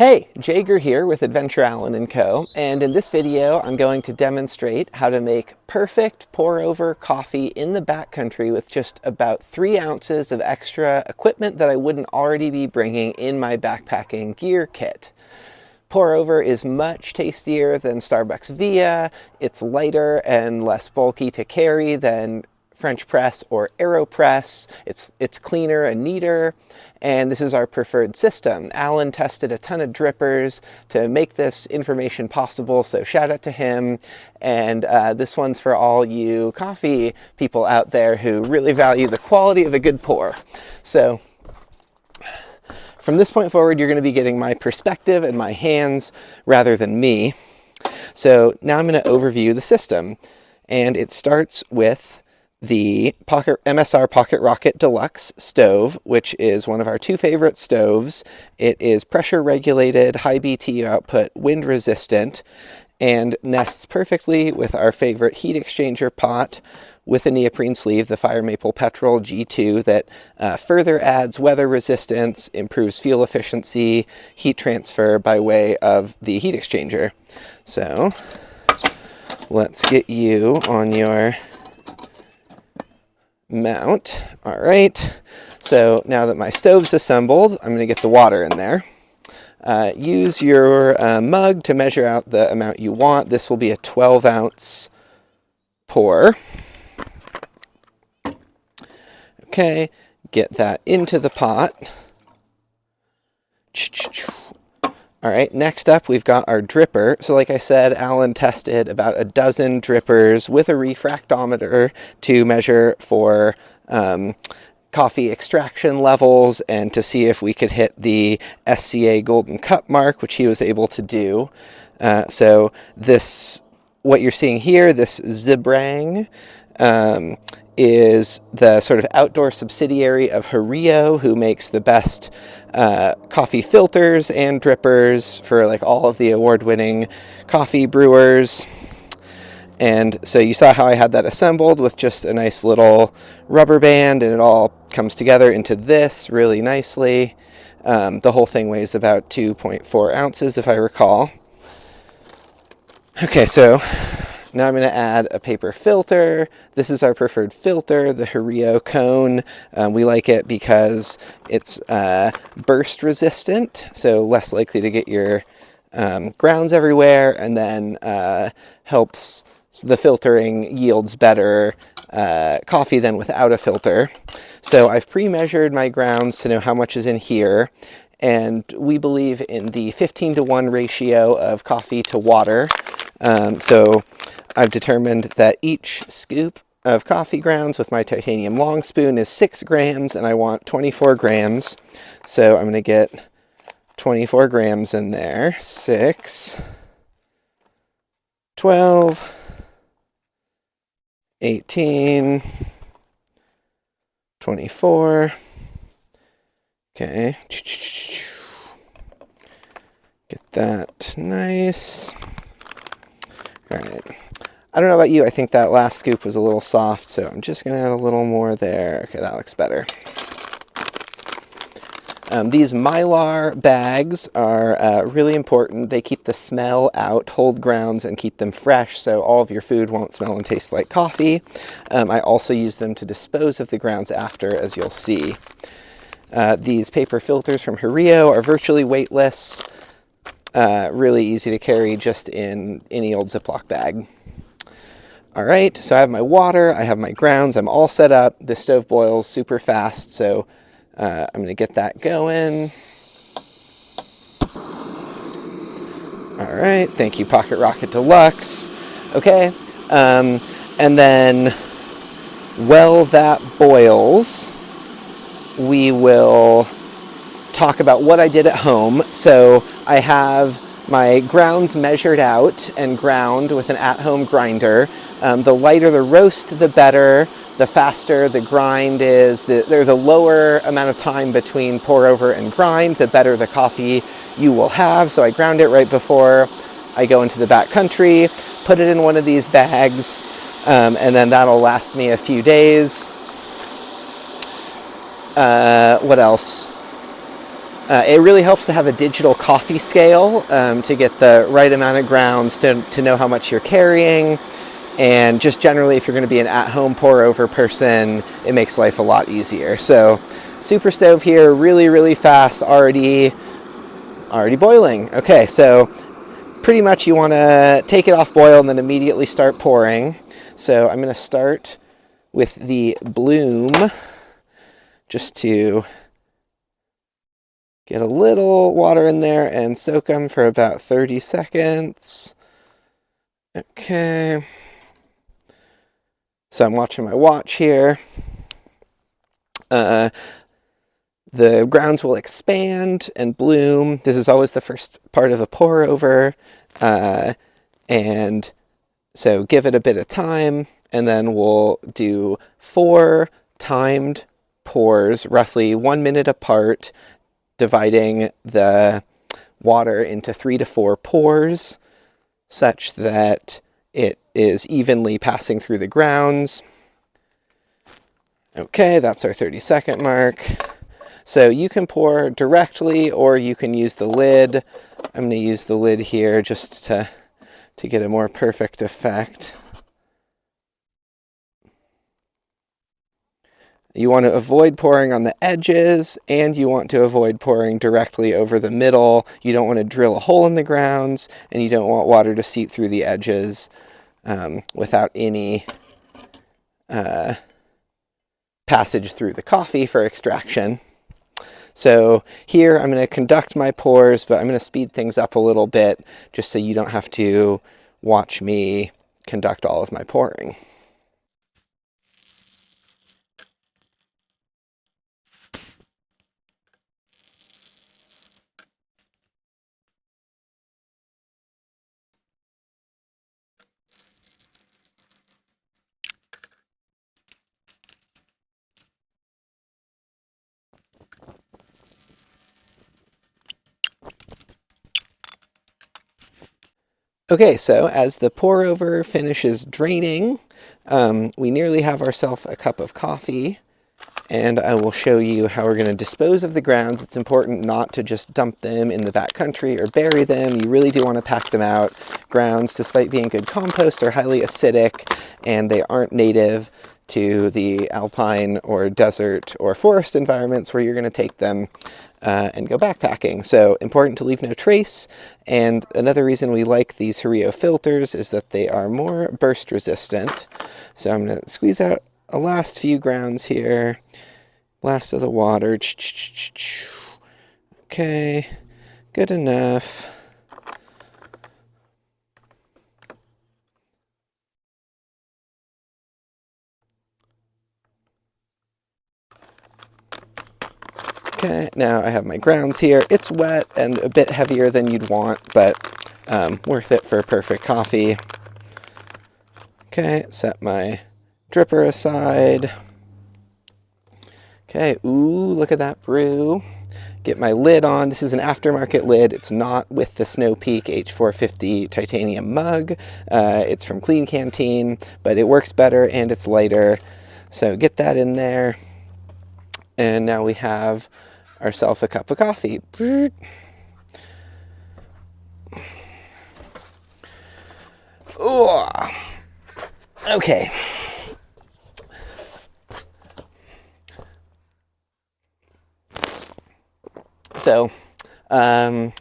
Hey, Jager here with Adventure Allen & Co. And in this video, I'm going to demonstrate how to make perfect pour-over coffee in the backcountry with just about 3 ounces of extra equipment that I wouldn't already be bringing in my backpacking gear kit. Pour-over is much tastier than Starbucks Via. It's lighter and less bulky to carry than French press or AeroPress. It's cleaner and neater, and this is our preferred system. Alan tested a ton of drippers to make this information possible, so shout out to him. And this one's for all you coffee people out there who really value the quality of a good pour. So from this point forward, you're going to be getting my perspective and my hands rather than me. So now I'm going to overview the system, and it starts with the MSR Pocket Rocket Deluxe stove, which is one of our 2 favorite stoves. It is pressure regulated, high BTU output, wind resistant, and nests perfectly with our favorite heat exchanger pot with a neoprene sleeve, the Fire Maple Petrol G2, that further adds weather resistance, improves fuel efficiency, heat transfer by way of the heat exchanger. So let's get you on your mount. All right, so now that my stove's assembled, I'm going to get the water in there. Use your mug to measure out the amount you want. This will be a 12-ounce pour. Okay, get that into the pot. All right, next up we've got our dripper. So like I said, Alan tested about a dozen drippers with a refractometer to measure for coffee extraction levels and to see if we could hit the SCA Golden Cup mark, which he was able to do. So this, what you're seeing here, this Zibrang, is the sort of outdoor subsidiary of Hario, who makes the best coffee filters and drippers for like all of the award-winning coffee brewers. And so you saw how I had that assembled with just a nice little rubber band, and it all comes together into this really nicely. The whole thing weighs about 2.4 ounces, if I recall. Okay, so now I'm going to add a paper filter. This is our preferred filter, the Hario Cone. We like it because it's burst resistant, so less likely to get your grounds everywhere, and then helps the filtering yields better coffee than without a filter. So I've pre-measured my grounds to know how much is in here, and we believe in the 15-to-1 ratio of coffee to water. So I've determined that each scoop of coffee grounds with my titanium long spoon is 6 grams, and I want 24 grams. So I'm going to get 24 grams in there. 6, 12, 18, 24. Okay. Get that nice. All right. I don't know about you, I think that last scoop was a little soft, so I'm just going to add a little more there. Okay, that looks better. These Mylar bags are really important. They keep the smell out, hold grounds, and keep them fresh, so all of your food won't smell and taste like coffee. I also use them to dispose of the grounds after, as you'll see. These paper filters from Hario are virtually weightless, really easy to carry just in any old Ziploc bag. All right, so I have my water, I have my grounds, I'm all set up. The stove boils super fast, so I'm going to get that going. All right, thank you, Pocket Rocket Deluxe. Okay, and then while that boils, we will talk about what I did at home. So I have my grounds measured out and ground with an at-home grinder. The lighter the roast, the better. The faster the grind is, there's a lower amount of time between pour over and grind, the better the coffee you will have. So I ground it right before I go into the back country, put it in one of these bags, and then that'll last me a few days. What else? It really helps to have a digital coffee scale to get the right amount of grounds to know how much you're carrying. And just generally, if you're going to be an at-home pour-over person, it makes life a lot easier. So super stove here, really, really fast, already boiling. Okay, so pretty much you want to take it off boil and then immediately start pouring. So I'm going to start with the bloom just to get a little water in there and soak them for about 30 seconds. Okay. So I'm watching my watch here. The grounds will expand and bloom. This is always the first part of a pour over. And so give it a bit of time, and then we'll do 4 timed pours, roughly 1 minute apart, dividing the water into 3 to 4 pours, such that it is evenly passing through the grounds. Okay, that's our 30-second mark. So you can pour directly or you can use the lid. I'm going to use the lid here just to get a more perfect effect. You want to avoid pouring on the edges, and you want to avoid pouring directly over the middle. You don't want to drill a hole in the grounds, and you don't want water to seep through the edges without any passage through the coffee for extraction. So here I'm going to conduct my pours, but I'm going to speed things up a little bit just so you don't have to watch me conduct all of my pouring. Okay, so as the pour over finishes draining, we nearly have ourselves a cup of coffee, and I will show you how we're going to dispose of the grounds. It's important not to just dump them in the backcountry or bury them. You really do want to pack them out. Grounds, despite being good compost, are highly acidic, and they aren't native to the alpine or desert or forest environments where you're going to take them and go backpacking. So important to leave no trace. And another reason we like these Hario filters is that they are more burst resistant. So I'm going to squeeze out a last few grounds here. Last of the water. Okay, good enough. Okay, now I have my grounds here. It's wet and a bit heavier than you'd want, but worth it for perfect coffee. Okay, set my dripper aside. Okay, ooh, look at that brew. Get my lid on. This is an aftermarket lid. It's not with the Snow Peak H450 titanium mug. It's from Clean Canteen, but it works better and it's lighter. So get that in there. And now we have ourselves a cup of coffee. Ooh. Okay. So,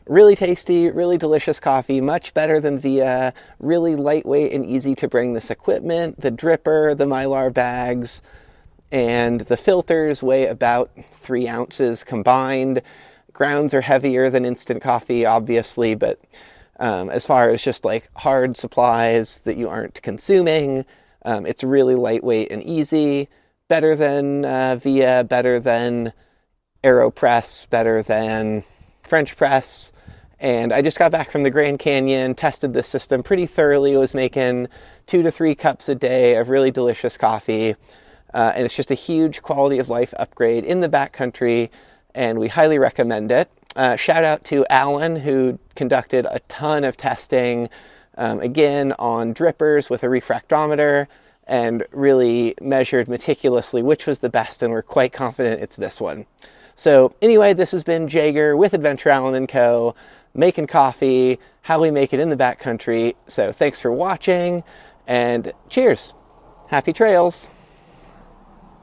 really tasty, really delicious coffee, much better than the really lightweight and easy to bring this equipment. The dripper, the Mylar bags, and the filters weigh about 3 ounces combined. Grounds are heavier than instant coffee, obviously, but as far as just like hard supplies that you aren't consuming, it's really lightweight and easy. Better than Via, better than AeroPress, better than French press. And I just got back from the Grand Canyon, tested this system pretty thoroughly. I was making 2 to 3 cups a day of really delicious coffee. And it's just a huge quality of life upgrade in the backcountry, and we highly recommend it. Shout out to Alan, who conducted a ton of testing, again, on drippers with a refractometer, and really measured meticulously which was the best, and we're quite confident it's this one. So anyway, this has been Jager with Adventure Allen & Co. making coffee, how we make it in the backcountry. So thanks for watching, and cheers. Happy trails.